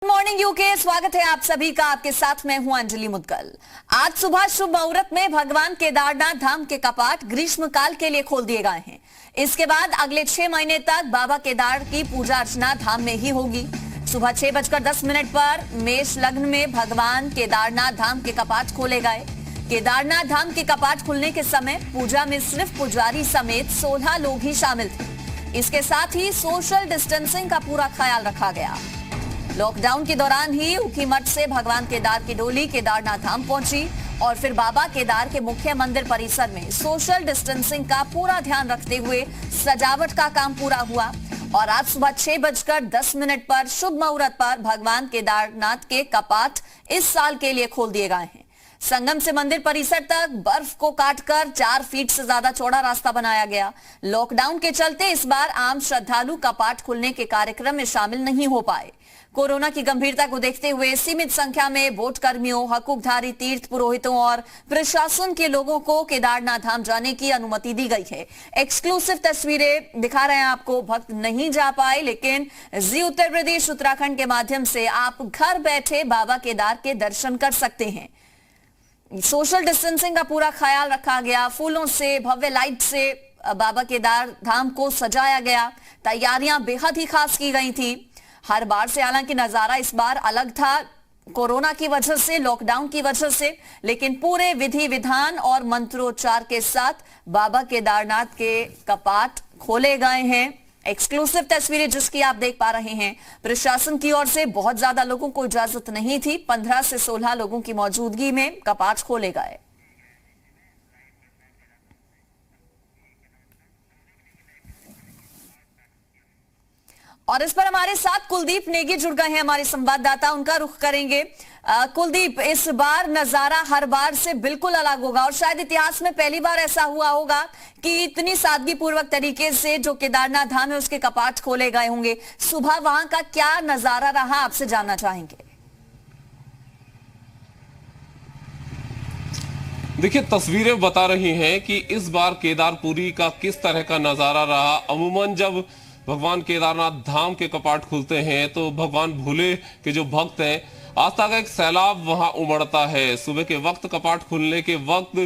Morning UK, स्वागत है आप सभी का। आपके साथ मैं हूं अंजलि मुदगल। आज सुबह शुभ मुहूर्त में भगवान केदारनाथ धाम के कपाट ग्रीष्म काल के लिए खोल दिए गए हैं। इसके बाद अगले 6 महीने तक बाबा केदार की पूजा अर्चना धाम में ही होगी। सुबह 6:10 पर मेष लग्न में भगवान केदारनाथ धाम के कपाट खोले गए। केदारनाथ धाम के कपाट खुलने के समय पूजा में सिर्फ पुजारी समेत 16 लोग ही शामिल थे। इसके साथ ही सोशल डिस्टेंसिंग का पूरा ख्याल रखा गया। लॉकडाउन के दौरान ही ऊखीमठ से भगवान केदार की डोली केदारनाथ धाम पहुंची और फिर बाबा केदार के मुख्य मंदिर परिसर में सोशल डिस्टेंसिंग का पूरा ध्यान रखते हुए सजावट का काम पूरा हुआ। और आज सुबह 6:10 पर शुभ मुहूर्त पर भगवान केदारनाथ के कपाट इस साल के लिए खोल दिए गए हैं। संगम से मंदिर परिसर तक बर्फ को काटकर 4 फीट से ज्यादा चौड़ा रास्ता बनाया गया। लॉकडाउन के चलते इस बार आम श्रद्धालु कपाट खुलने के कार्यक्रम में शामिल नहीं हो पाए। कोरोना की गंभीरता को देखते हुए सीमित संख्या में बोट कर्मियों, हकूकधारी, तीर्थ पुरोहितों और प्रशासन के लोगों को केदारनाथ धाम जाने की अनुमति दी गई है। एक्सक्लूसिव तस्वीरें दिखा रहे हैं आपको। भक्त नहीं जा पाए, लेकिन जी उत्तर प्रदेश उत्तराखंड के माध्यम से आप घर बैठे बाबा केदार के दर्शन कर सकते हैं। सोशल डिस्टेंसिंग का पूरा ख्याल रखा गया। फूलों से, भव्य लाइट से बाबा केदार धाम को सजाया गया। तैयारियां बेहद ही खास की गई थी। हर बार से हालांकि नजारा इस बार अलग था, कोरोना की वजह से, लॉकडाउन की वजह से, लेकिन पूरे विधि विधान और मंत्रोच्चार के साथ बाबा केदारनाथ के कपाट खोले गए हैं। एक्सक्लूसिव तस्वीरें जिसकी आप देख पा रहे हैं। प्रशासन की ओर से बहुत ज्यादा लोगों को इजाजत नहीं थी। 15 से 16 लोगों की मौजूदगी में कपाट खोले गए। और इस पर हमारे साथ कुलदीप नेगी जुड़ गए हैं, हमारे संवाददाता। उनका रुख करेंगे। कुलदीप, इस बार नजारा हर बार से बिल्कुल अलग होगा और शायद इतिहास में पहली बार ऐसा हुआ होगा कि इतनी सादगीपूर्वक तरीके से जो केदारनाथ धाम है उसके कपाट खोले गए होंगे। सुबह वहां का क्या नजारा रहा, आपसे जानना चाहेंगे। देखिए, तस्वीरें बता रही हैं कि इस बार केदारपुरी का किस तरह का नजारा रहा। अमूमन जब भगवान केदारनाथ धाम के कपाट खुलते हैं तो भगवान भोले के जो भक्त हैं, आस्था का एक सैलाब वहां उमड़ता है। सुबह के वक्त कपाट खुलने के वक्त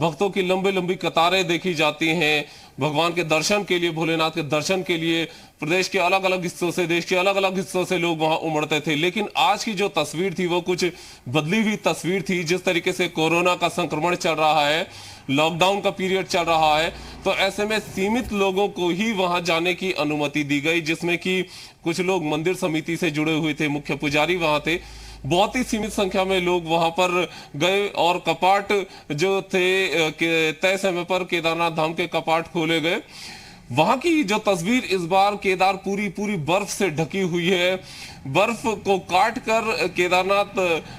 भक्तों की लंबी लंबी कतारें देखी जाती हैं। भगवान के दर्शन के लिए, भोलेनाथ के दर्शन के लिए प्रदेश के अलग अलग हिस्सों से, देश के अलग अलग हिस्सों से लोग वहां उमड़ते थे। लेकिन आज की जो तस्वीर थी वो कुछ बदली हुई तस्वीर थी। जिस तरीके से कोरोना का संक्रमण चल रहा है, लॉकडाउन का पीरियड चल रहा है, तो ऐसे में सीमित लोगों को ही वहां जाने की अनुमति दी गई, जिसमें कि कुछ लोग मंदिर समिति से जुड़े हुए थे, मुख्य पुजारी वहां थे। बहुत ही सीमित संख्या में लोग वहां पर गए और कपाट जो थे तय समय पर केदारनाथ धाम के कपाट खोले गए। वहां की जो तस्वीर इस बार केदार पूरी बर्फ से ढकी हुई है। बर्फ को काट कर केदारनाथ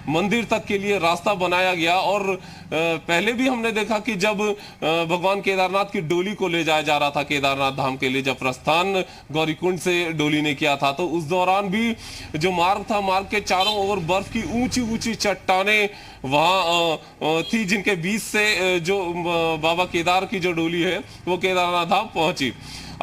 मंदिर तक के लिए रास्ता बनाया गया। और पहले भी हमने देखा कि जब भगवान केदारनाथ की डोली को ले जाया जा रहा था केदारनाथ धाम के लिए, जब प्रस्थान गौरीकुंड से डोली ने किया था, तो उस दौरान भी जो मार्ग था, मार्ग के चारों ओर बर्फ की ऊंची ऊंची चट्टानें वहां थी, जिनके बीच से जो बाबा केदार की जो डोली है वो केदारनाथ धाम पहुंची।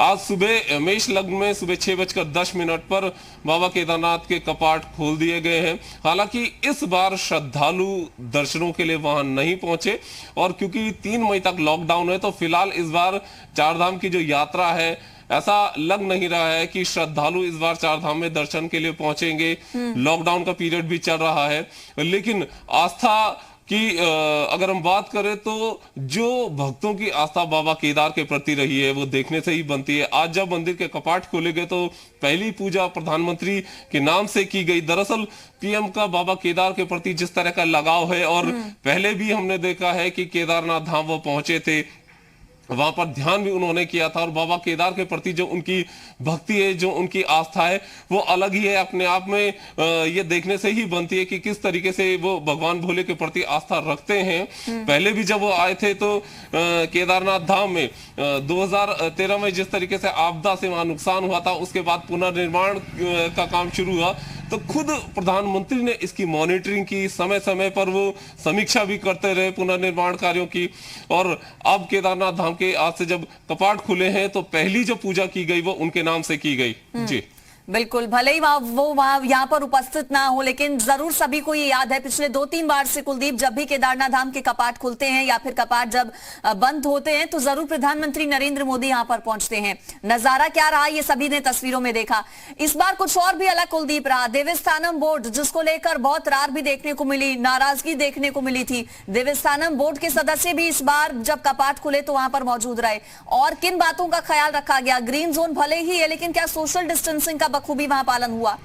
आज सुबह मेष लग्न में सुबह 6:10 पर बाबा केदारनाथ के कपाट खोल दिए गए हैं। हालांकि इस बार श्रद्धालु दर्शनों के लिए वहां नहीं पहुंचे और क्योंकि 3 मई तक लॉकडाउन है, तो फिलहाल इस बार चारधाम की जो यात्रा है, ऐसा लग नहीं रहा है कि श्रद्धालु इस बार चारधाम में दर्शन के लिए पहुंचेंगे। लॉकडाउन का पीरियड भी चल रहा है, लेकिन आस्था कि अगर हम बात करें तो जो भक्तों की आस्था बाबा केदार के प्रति रही है वो देखने से ही बनती है। आज जब मंदिर के कपाट खोले गए तो पहली पूजा प्रधानमंत्री के नाम से की गई। दरअसल पीएम का बाबा केदार के प्रति जिस तरह का लगाव है, और पहले भी हमने देखा है कि केदारनाथ धाम वो पहुंचे थे, वहां पर ध्यान भी उन्होंने किया था। और बाबा केदार के प्रति जो उनकी भक्ति है, जो उनकी आस्था है, वो अलग ही है अपने आप में। ये देखने से ही बनती है कि किस तरीके से वो भगवान भोले के प्रति आस्था रखते हैं। पहले भी जब वो आए थे तो केदारनाथ धाम में 2013 में जिस तरीके से आपदा से वहां नुकसान हुआ था, उसके बाद पुनर्निर्माण का काम शुरू हुआ, तो खुद प्रधानमंत्री ने इसकी मॉनिटरिंग की, समय समय पर वो समीक्षा भी करते रहे पुनर्निर्माण कार्यों की। और अब केदारनाथ धाम के आज से जब कपाट खुले हैं तो पहली जो पूजा की गई वो उनके नाम से की गई। जी बिल्कुल, भले ही वहाँ यहाँ पर उपस्थित ना हो, लेकिन जरूर सभी को ये याद है पिछले 2-3 बार से कुलदीप, जब भी केदारनाथ धाम के कपाट खुलते हैं या फिर कपाट जब बंद होते हैं तो जरूर प्रधानमंत्री नरेंद्र मोदी यहाँ पर पहुंचते हैं। नजारा क्या रहा ये सभी ने तस्वीरों में देखा। इस बार कुछ और भी अलग कुलदीप रहा। देवस्थानम बोर्ड, जिसको लेकर बहुत रार भी देखने को मिली, नाराजगी देखने को मिली थी, देवस्थानम बोर्ड के सदस्य भी इस बार जब कपाट खुले तो वहां पर मौजूद रहे। और किन बातों का ख्याल रखा गया? ग्रीन जोन भले ही है, लेकिन क्या सोशल डिस्टेंसिंग का बखूबी वहां पालन हुआ?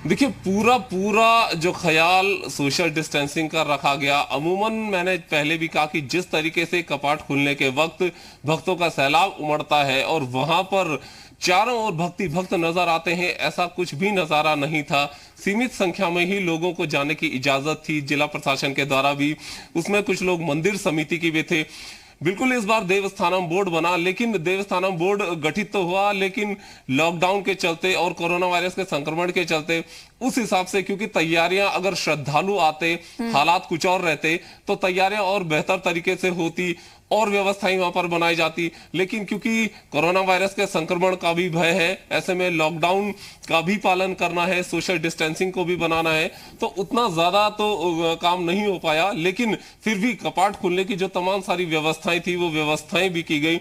देखिए, पूरा जो ख्याल सोशल डिस्टेंसिंग का रखा गया। अमूमन मैंने पहले भी कहा कि जिस तरीके से कपाट खुलने के वक्त भक्तों का सैलाब उमड़ता है और वहां पर चारों ओर भक्त नजर आते हैं, ऐसा कुछ भी नजारा नहीं था। सीमित संख्या में ही लोगों को जाने की इजाजत थी जिला प्रशासन के द्वारा भी, उसमें कुछ लोग मंदिर समिति के भी थे। बिल्कुल इस बार देवस्थानम बोर्ड बना, लेकिन देवस्थानम बोर्ड गठित तो हुआ, लेकिन लॉकडाउन के चलते और कोरोना वायरस के संक्रमण के चलते उस हिसाब से, क्योंकि तैयारियां, अगर श्रद्धालु आते, हालात कुछ और रहते तो तैयारियां और बेहतर तरीके से होती और व्यवस्थाएं वहां पर बनाई जाती। लेकिन क्योंकि कोरोना वायरस के संक्रमण का भी भय है, ऐसे में लॉकडाउन का भी पालन करना है, सोशल डिस्टेंसिंग को भी बनाना है, तो उतना ज्यादा तो काम नहीं हो पाया। लेकिन फिर भी कपाट खुलने की जो तमाम सारी व्यवस्थाएं थी वो व्यवस्थाएं भी की गई।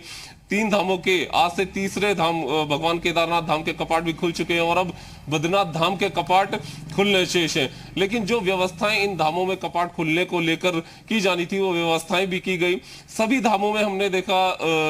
3 धामों के आज से तीसरे धाम भगवान केदारनाथ धाम के कपाट भी खुल चुके हैं और अब बद्रीनाथ धाम के कपाट खुलने शेष हैं। लेकिन जो व्यवस्थाएं इन धामों में कपाट खुलने को लेकर की जानी थी वो व्यवस्थाएं भी की गई। सभी धामों में हमने देखा,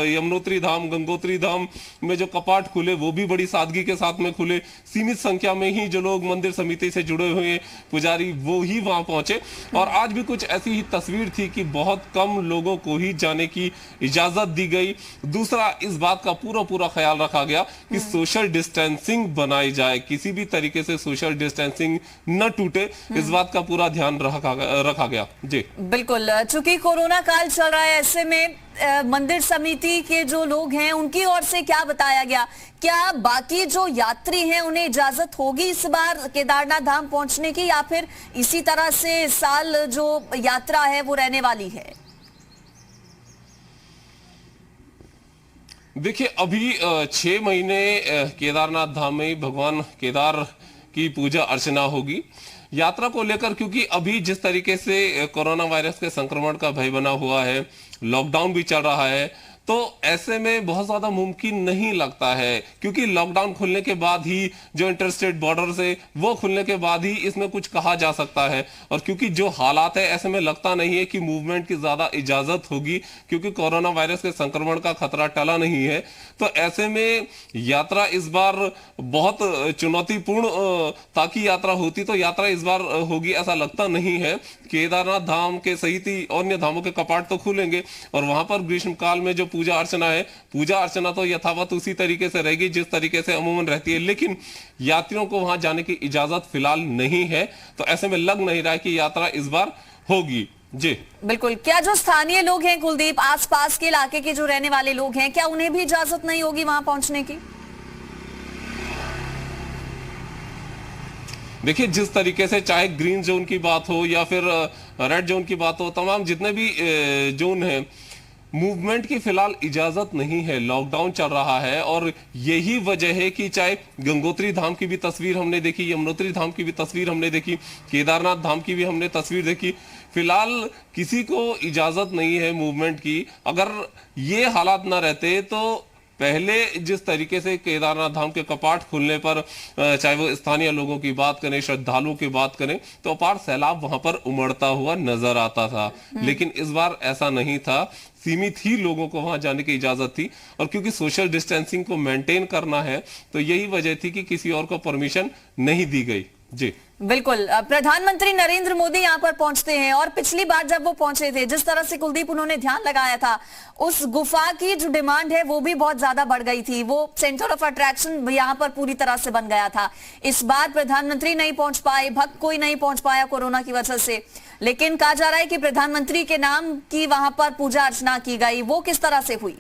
यमुनोत्री धाम, गंगोत्री धाम में जो कपाट खुले वो भी बड़ी सादगी के साथ में खुले। सीमित संख्या में ही जो लोग मंदिर समिति से जुड़े हुए पुजारी वो ही वहां पहुंचे। और आज भी कुछ ऐसी ही तस्वीर थी कि बहुत कम लोगों को ही जाने की इजाजत दी गई। दूसरा, इस बात का पूरा ख्याल रखा गया कि सोशल डिस्टेंसिंग बनाई जाए, किसी भी तरीके से सोशल डिस्टेंसिंग न टूटे, इस बात का पूरा ध्यान रखा गया। जी बिल्कुल, चूंकि कोरोना काल चल रहा है, ऐसे में मंदिर समिति के जो लोग हैं उनकी ओर से क्या बताया गया? क्या बाकी जो यात्री हैं उन्हें इजाजत होगी इस बार केदारनाथ धाम पहुंचने की, या फिर इसी तरह से इस साल जो यात्रा है वो रहने वाली है? देखिए, अभी 6 महीने केदारनाथ धाम में भगवान केदार की पूजा अर्चना होगी। यात्रा को लेकर, क्योंकि अभी जिस तरीके से कोरोना वायरस के संक्रमण का भय बना हुआ है, लॉकडाउन भी चल रहा है, तो ऐसे में बहुत ज्यादा मुमकिन नहीं लगता है। क्योंकि लॉकडाउन खुलने के बाद ही, जो इंटरस्टेट बॉर्डर से वो खुलने के बाद ही इसमें कुछ कहा जा सकता है। और क्योंकि जो हालात है, ऐसे में लगता नहीं है कि मूवमेंट की ज्यादा इजाजत होगी, क्योंकि कोरोना वायरस के संक्रमण का खतरा टला नहीं है। तो ऐसे में यात्रा इस बार बहुत चुनौतीपूर्ण, ताकि यात्रा होती तो यात्रा इस बार होगी ऐसा लगता नहीं है। केदारनाथ धाम के सहित ही अन्य धामों के कपाट तो खुलेंगे और वहां पर ग्रीष्म काल में जो पूजा अर्चना है, पूजा अर्चना तो यथावत उसी तरीके से रहेगी जिस तरीके से अमूमन रहती है। लेकिन यात्रियों को वहां जाने की इजाजत फिलहाल नहीं है, तो ऐसे में लग नहीं रहा है कि यात्रा इस बार होगी। जी बिल्कुल, क्या जो स्थानीय लोग हैं कुलदीप, आसपास के इलाके के जो रहने वाले लोग हैं, क्या उन्हें भी इजाजत नहीं होगी वहां पहुंचने की? देखिए, जिस तरीके से चाहे ग्रीन जोन की बात हो या फिर रेड जोन की बात हो, तमाम जितने भी जोन हैं, मूवमेंट की फिलहाल इजाजत नहीं है। लॉकडाउन चल रहा है और यही वजह है कि चाहे गंगोत्री धाम की भी तस्वीर हमने देखी, यमुनोत्री धाम की भी तस्वीर हमने देखी, केदारनाथ धाम की भी हमने तस्वीर देखी, फिलहाल किसी को इजाजत नहीं है मूवमेंट की। अगर ये हालात ना रहते तो पहले जिस तरीके से केदारनाथ धाम के कपाट खुलने पर, चाहे वो स्थानीय लोगों की बात करें, श्रद्धालुओं की बात करें, तो अपार सैलाब वहां पर उमड़ता हुआ नजर आता था। लेकिन इस बार ऐसा नहीं था, सीमित ही लोगों को वहां जाने की इजाजत थी। और क्योंकि सोशल डिस्टेंसिंग को मेंटेन करना है, तो यही वजह थी कि किसी और को परमिशन नहीं दी गई। जी बिल्कुल, प्रधानमंत्री नरेंद्र मोदी यहाँ पर पहुंचते हैं और पिछली बार जब वो पहुंचे थे, जिस तरह से कुलदीप उन्होंने ध्यान लगाया था, उस गुफा की जो डिमांड है वो भी बहुत ज्यादा बढ़ गई थी। वो सेंटर ऑफ अट्रैक्शन यहाँ पर पूरी तरह से बन गया था। इस बार प्रधानमंत्री नहीं पहुंच पाए, भक्त कोई नहीं पहुंच पाया कोरोना की वजह से, लेकिन कहा जा रहा है कि प्रधानमंत्री के नाम की वहां पर पूजा अर्चना की गई। वो किस तरह से हुई?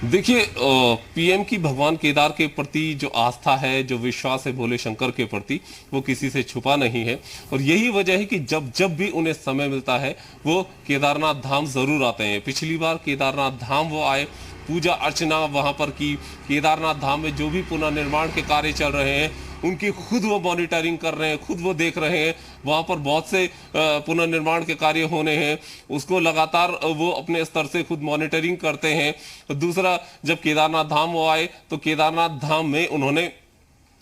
देखिए, पीएम की भगवान केदार के प्रति जो आस्था है, जो विश्वास है भोले शंकर के प्रति, वो किसी से छुपा नहीं है। और यही वजह है कि जब जब भी उन्हें समय मिलता है वो केदारनाथ धाम जरूर आते हैं। पिछली बार केदारनाथ धाम वो आए, पूजा अर्चना वहां पर की। केदारनाथ धाम में जो भी पुनर्निर्माण के कार्य चल रहे हैं उनकी खुद वो मॉनिटरिंग कर रहे हैं, खुद वो देख रहे हैं। वहां पर बहुत से पुनर्निर्माण के कार्य होने हैं, उसको लगातार वो अपने स्तर से खुद मॉनिटरिंग करते हैं। दूसरा, जब केदारनाथ धाम वो आए तो केदारनाथ धाम में उन्होंने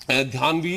ध्यान भी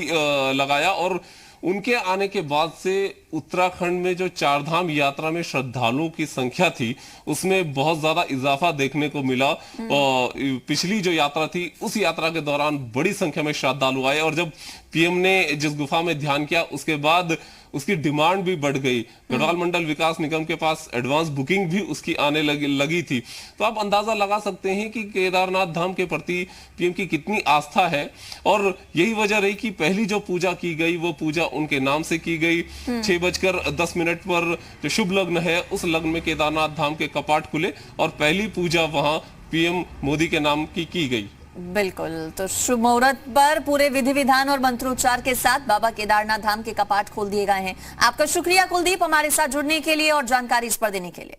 लगाया। और उनके आने के बाद से उत्तराखंड में जो चारधाम यात्रा में श्रद्धालुओं की संख्या थी उसमें बहुत ज्यादा इजाफा देखने को मिला। और पिछली जो यात्रा थी उस यात्रा के दौरान बड़ी संख्या में श्रद्धालु आए, और जब पीएम ने जिस गुफा में ध्यान किया उसके बाद उसकी डिमांड भी बढ़ गई। गढ़वाल मंडल विकास निगम के पास एडवांस बुकिंग भी उसकी आने लगी थी। तो आप अंदाजा लगा सकते हैं कि केदारनाथ धाम के प्रति पीएम की कितनी आस्था है। और यही वजह रही कि पहली जो पूजा की गई वो पूजा उनके नाम से की गई। 6:10 पर जो शुभ लग्न है उस लग्न में केदारनाथ धाम के कपाट खुले और पहली पूजा वहां पीएम मोदी के नाम की गई। बिल्कुल, तो शुभ मुहूर्त पर पूरे विधि विधान और मंत्रोच्चार के साथ बाबा केदारनाथ धाम के कपाट खोल दिए गए हैं। आपका शुक्रिया कुलदीप, हमारे साथ जुड़ने के लिए और जानकारी इस पर देने के लिए।